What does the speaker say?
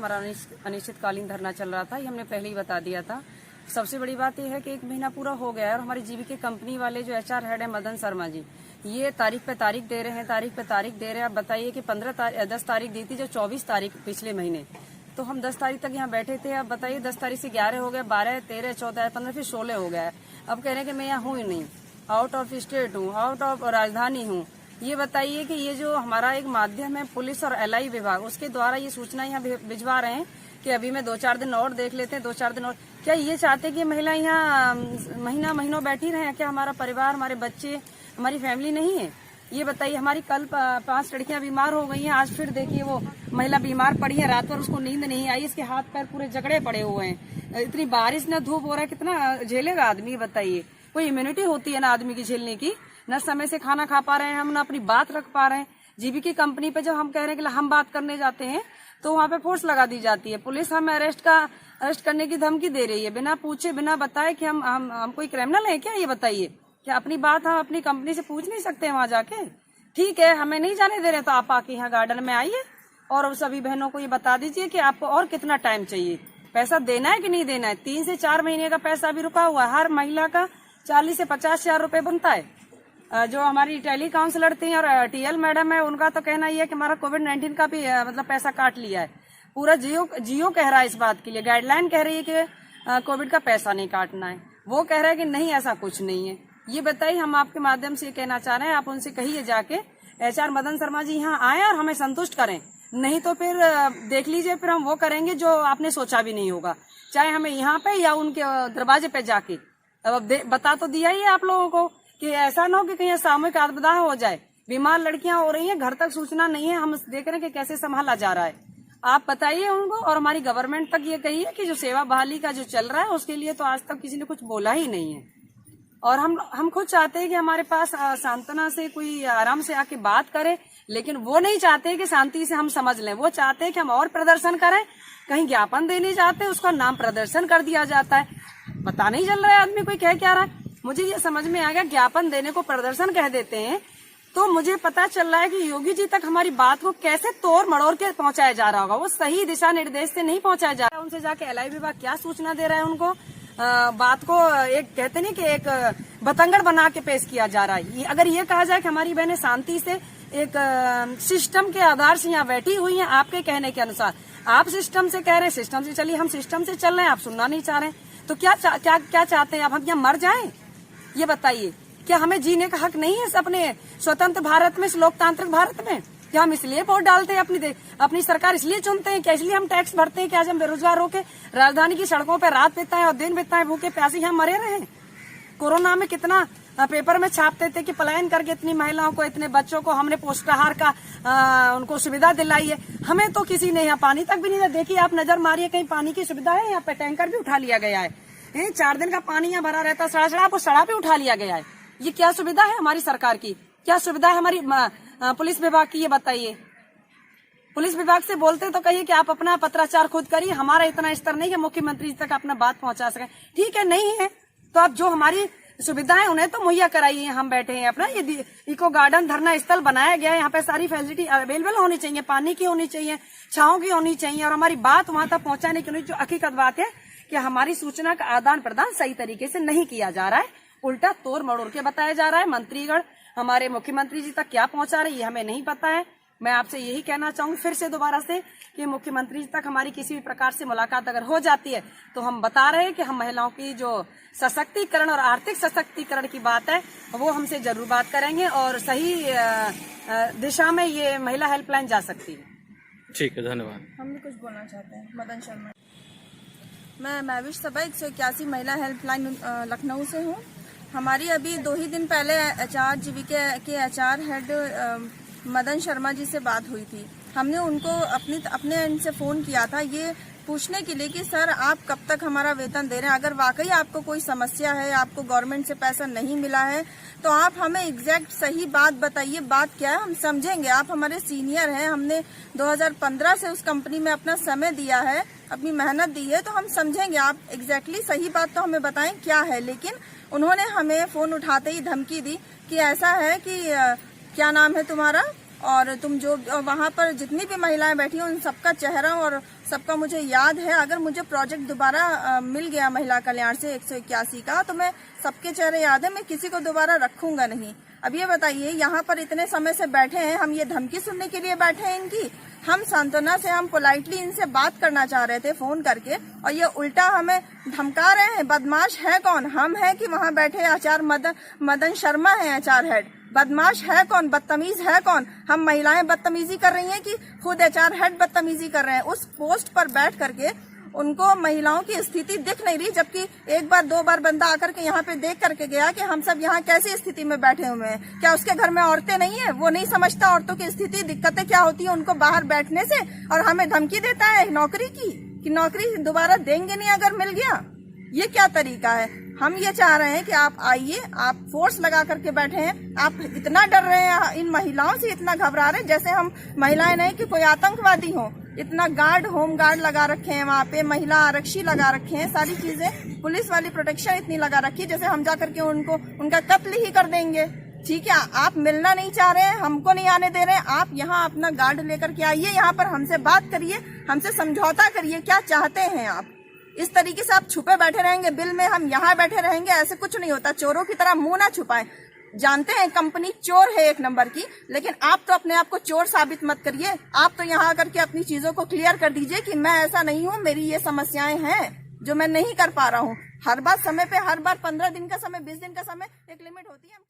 हमारा अनिश्चितकालीन धरना चल रहा था, ये हमने पहले ही बता दिया था। सबसे बड़ी बात यह है कि 1 महीना पूरा हो गया है और हमारी जीवीके कंपनी वाले जो HR हेड है मदन शर्मा जी, ये तारीख पे तारीख दे रहे हैं, तारीख पे तारीख दे रहे हैं। आप बताइए कि 10 तारीख दी थी, जो 24 तारीख पिछले महीने, तो हम 10 तारीख तक यहाँ बैठे थे। अब बताइए 10 तारीख से 11 हो गया, 12, 13, 14, 15, फिर 16 हो गया है। अब कह रहे हैं कि मैं यहाँ हूँ ही नहीं, आउट ऑफ स्टेट हूँ, आउट ऑफ राजधानी हूँ। ये बताइए कि ये जो हमारा एक माध्यम है पुलिस और LI विभाग, उसके द्वारा ये सूचना यहाँ भिजवा रहे हैं कि अभी मैं 2-4 दिन और देख लेते हैं, 2-4 दिन और। क्या ये चाहते कि महिला यहाँ महीनों बैठी रहे? क्या हमारा परिवार, हमारे बच्चे, हमारी फैमिली नहीं है? ये बताइए। हमारी कल 5 लड़कियां बीमार हो गई हैं, आज फिर देखिए वो महिला बीमार पड़ी है, रात भर उसको नींद नहीं आई, इसके हाथ पैर पूरे जकड़े पड़े हुए हैं। इतनी बारिश न धूप हो रहा है, कितना झेलेगा आदमी? बताइए। कोई इम्यूनिटी होती है ना आदमी की झेलने की? न समय से खाना खा पा रहे हैं हम, न अपनी बात रख पा रहे हैं। जीवीके कंपनी पे जब हम कह रहे हैं कि हम बात करने जाते हैं तो वहाँ पे फोर्स लगा दी जाती है। पुलिस हमें अरेस्ट करने की धमकी दे रही है, बिना पूछे बिना बताए कि हम कोई क्रिमिनल है क्या? ये बताइए। क्या अपनी बात हम अपनी कंपनी से पूछ नहीं सकते हैं वहाँ जाके? ठीक है, हमें नहीं जाने दे रहे तो आप आके यहाँ गार्डन में आइए और सभी बहनों को ये बता दीजिए कि आपको और कितना टाइम चाहिए, पैसा देना है कि नहीं देना है। 3 से 4 महीने का पैसा अभी रुका हुआ है। हर महिला का 40 से 50 हजार रुपए बनता है। जो हमारी टेली काउंसलर थी और TL मैडम है, उनका तो कहना ये है कि हमारा कोविड-19 का भी मतलब पैसा काट लिया है। पूरा जियो कह रहा है इस बात के लिए, गाइडलाइन कह रही है कि कोविड का पैसा नहीं काटना है। वो कह रहा है कि नहीं, ऐसा कुछ नहीं है। ये बताइए। हम आपके माध्यम से कहना चाह रहे हैं, आप उनसे कहिए जाके HR मदन शर्मा जी यहाँ आए और हमें संतुष्ट करें। नहीं तो फिर देख लीजिए, फिर हम वो करेंगे जो आपने सोचा भी नहीं होगा, चाहे हमें यहाँ पे या उनके दरवाजे पे जाके। अब बता तो दिया ही है आप लोगों को कि ऐसा ना हो कि कहीं सामूहिक आपदा हो जाए। बीमार लड़कियां हो रही हैं, घर तक सूचना नहीं है, हम देख रहे हैं कि कैसे संभाला जा रहा है। आप बताइए उनको, और हमारी गवर्नमेंट तक ये कहिए कि जो सेवा बहाली का जो चल रहा है उसके लिए तो आज तक किसी ने कुछ बोला ही नहीं है। और हम खुद चाहते हैं कि हमारे पास सांत्वना से कोई आराम से आके बात करे, लेकिन वो नहीं चाहते कि शांति से हम समझ लें। वो चाहते हैं कि हम और प्रदर्शन करें। कहीं ज्ञापन देने जाते हैं, उसका नाम प्रदर्शन कर दिया जाता है। पता नहीं चल रहा है आदमी कोई कह क्या रहा है। मुझे ये समझ में आ गया, ज्ञापन देने को प्रदर्शन कह देते हैं, तो मुझे पता चल रहा है कि योगी जी तक हमारी बात को कैसे तोड़ मड़ोड़ के पहुंचाया जा रहा होगा। वो सही दिशा निर्देश से नहीं पहुंचाया जा रहा है। उनसे जाके LI विभाग क्या सूचना दे रहा है उनको, बात को एक कहते नहीं कि एक बतंगड़ बना के पेश किया जा रहा है। अगर ये कहा जाए कि हमारी बहनें शांति से एक सिस्टम के आधार से यहाँ बैठी हुई हैं, आपके कहने के अनुसार, आप सिस्टम से कह रहे हैं सिस्टम से चलिए, हम सिस्टम से चल रहे हैं, आप सुनना नहीं चाह रहे हैं, तो क्या चाहते हैं आप? हम यहाँ मर जाएं? ये बताइए। क्या हमें जीने का हक नहीं है अपने स्वतंत्र भारत में, इस लोकतांत्रिक भारत में? क्या हम इसलिए वोट डालते हैं, अपनी सरकार इसलिए चुनते हैं? क्या इसलिए हम टैक्स भरते हैं कि आज हम बेरोजगार होकर राजधानी की सड़कों पर रात बिताएं और दिन बिताएं, भूखे प्यासे यहाँ मरे रहे? कोरोना में कितना पेपर में छापते थे कि पलायन करके इतनी महिलाओं को, इतने बच्चों को हमने पोषाहार का उनको सुविधा दिलाई है। हमें तो किसी ने यहाँ पानी तक भी नहीं दिया। देखिए, आप नजर मारिए, कहीं पानी की सुविधा है? यहाँ पे टैंकर भी उठा लिया गया है। 4 दिन का पानी यहाँ भरा रहता, सड़ा वो सड़ा पे उठा लिया गया है। ये क्या सुविधा है हमारी सरकार की? क्या सुविधा है हमारी पुलिस विभाग की? ये बताइए। पुलिस विभाग से बोलते तो कहिए कि आप अपना पत्राचार खुद करिए, हमारा इतना स्तर नहीं है मुख्यमंत्री जी तक अपना बात पहुंचा सकें। ठीक है, नहीं है तो आप जो हमारी सुविधाएं उन्हें तो मुहैया कराइए। हम बैठे हैं अपना, ये इको गार्डन धरना स्थल बनाया गया है, यहाँ पे सारी फैसिलिटी अवेलेबल होनी चाहिए, पानी की होनी चाहिए, छांव की होनी चाहिए, और हमारी बात वहां तक पहुंचाने की। जो हकीकत बात है कि हमारी सूचना का आदान प्रदान सही तरीके से नहीं किया जा रहा है, उल्टा तोड़ मड़ोड़ के बताया जा रहा है। मंत्रीगण हमारे मुख्यमंत्री जी तक क्या पहुंचा रहे, ये हमें नहीं पता है। मैं आपसे यही कहना चाहूंगी फिर से दोबारा से कि मुख्यमंत्री जी तक हमारी किसी भी प्रकार से मुलाकात अगर हो जाती है तो हम बता रहे हैं कि हम महिलाओं की जो सशक्तिकरण और आर्थिक सशक्तिकरण की बात है वो हमसे जरूर बात करेंगे और सही दिशा में ये महिला हेल्पलाइन जा सकती है। ठीक है, धन्यवाद। हम भी कुछ बोलना चाहते हैं। मदन शर्मा। मैं महविश सभा 181 महिला हेल्पलाइन लखनऊ से हूँ। हमारी अभी 2 ही दिन पहले जीवीके के HR हेड मदन शर्मा जी से बात हुई थी। हमने उनको अपने एंड से फोन किया था ये पूछने के लिए कि सर आप कब तक हमारा वेतन दे रहे हैं, अगर वाकई आपको कोई समस्या है, आपको गवर्नमेंट से पैसा नहीं मिला है तो आप हमें एग्जैक्ट सही बात बताइए, बात क्या है, हम समझेंगे। आप हमारे सीनियर हैं, हमने 2015 से उस कंपनी में अपना समय दिया है, अपनी मेहनत दी है, तो हम समझेंगे। आप एग्जैक्टली सही बात तो हमें बताएं क्या है। लेकिन उन्होंने हमें फोन उठाते ही धमकी दी कि ऐसा है कि क्या नाम है तुम्हारा, और तुम जो वहाँ पर जितनी भी महिलाएं बैठी हैं उन सबका चेहरा और सबका मुझे याद है। अगर मुझे प्रोजेक्ट दोबारा मिल गया महिला कल्याण से 181 का, तो मैं सबके चेहरे याद है, मैं किसी को दोबारा रखूंगा नहीं। अब ये बताइए, यहाँ पर इतने समय से बैठे हैं, हम ये धमकी सुनने के लिए बैठे हैं इनकी? हम सांत्वना से, हम पोलाइटली इनसे बात करना चाह रहे थे फोन करके, और ये उल्टा हमें धमका रहे हैं। बदमाश है कौन? हम हैं कि वहाँ बैठे आचार मदन शर्मा है एचआर हेड? बदमाश है कौन? बदतमीज है कौन? हम महिलाएं बदतमीजी कर रही हैं कि खुद एचआर हेड बदतमीजी कर रहे हैं? उस पोस्ट पर बैठ करके उनको महिलाओं की स्थिति दिख नहीं रही, जबकि एक बार दो बार बंदा आकर के यहाँ पे देख करके गया कि हम सब यहाँ कैसी स्थिति में बैठे हुए हैं। क्या उसके घर में औरतें नहीं है? वो नहीं समझता औरतों की स्थिति, दिक्कतें क्या होती है उनको बाहर बैठने से, और हमें धमकी देता है नौकरी की कि नौकरी दोबारा देंगे नहीं अगर मिल गया। ये क्या तरीका है? हम ये चाह रहे हैं कि आप आइए, आप फोर्स लगा करके बैठे हैं, आप इतना डर रहे हैं इन महिलाओं से, इतना घबरा रहे हैं जैसे हम महिलाएं नहीं कि कोई आतंकवादी हो। इतना गार्ड, होम गार्ड लगा रखे हैं वहाँ पे, महिला आरक्षी लगा रखे हैं, सारी चीजें, पुलिस वाली प्रोटेक्शन इतनी लगा रखी है जैसे हम जा करके उनको उनका कत्ल ही कर देंगे। ठीक है, आप मिलना नहीं चाह रहे हैं, हमको नहीं आने दे रहे हैं, आप यहाँ अपना गार्ड लेकर के आइए, यहाँ पर हमसे बात करिए, हमसे समझौता करिए, क्या चाहते हैं आप? इस तरीके से आप छुपे बैठे रहेंगे बिल में, हम यहाँ बैठे रहेंगे, ऐसे कुछ नहीं होता। चोरों की तरह मुंह ना छुपाएं। जानते हैं कंपनी चोर है एक नंबर की, लेकिन आप तो अपने आप को चोर साबित मत करिए। आप तो यहाँ आकर के अपनी चीजों को क्लियर कर दीजिए कि मैं ऐसा नहीं हूँ, मेरी ये समस्याएं हैं जो मैं नहीं कर पा रहा हूँ। हर बार समय पे, हर बार 15 दिन का समय, 20 दिन का समय, एक लिमिट होती है।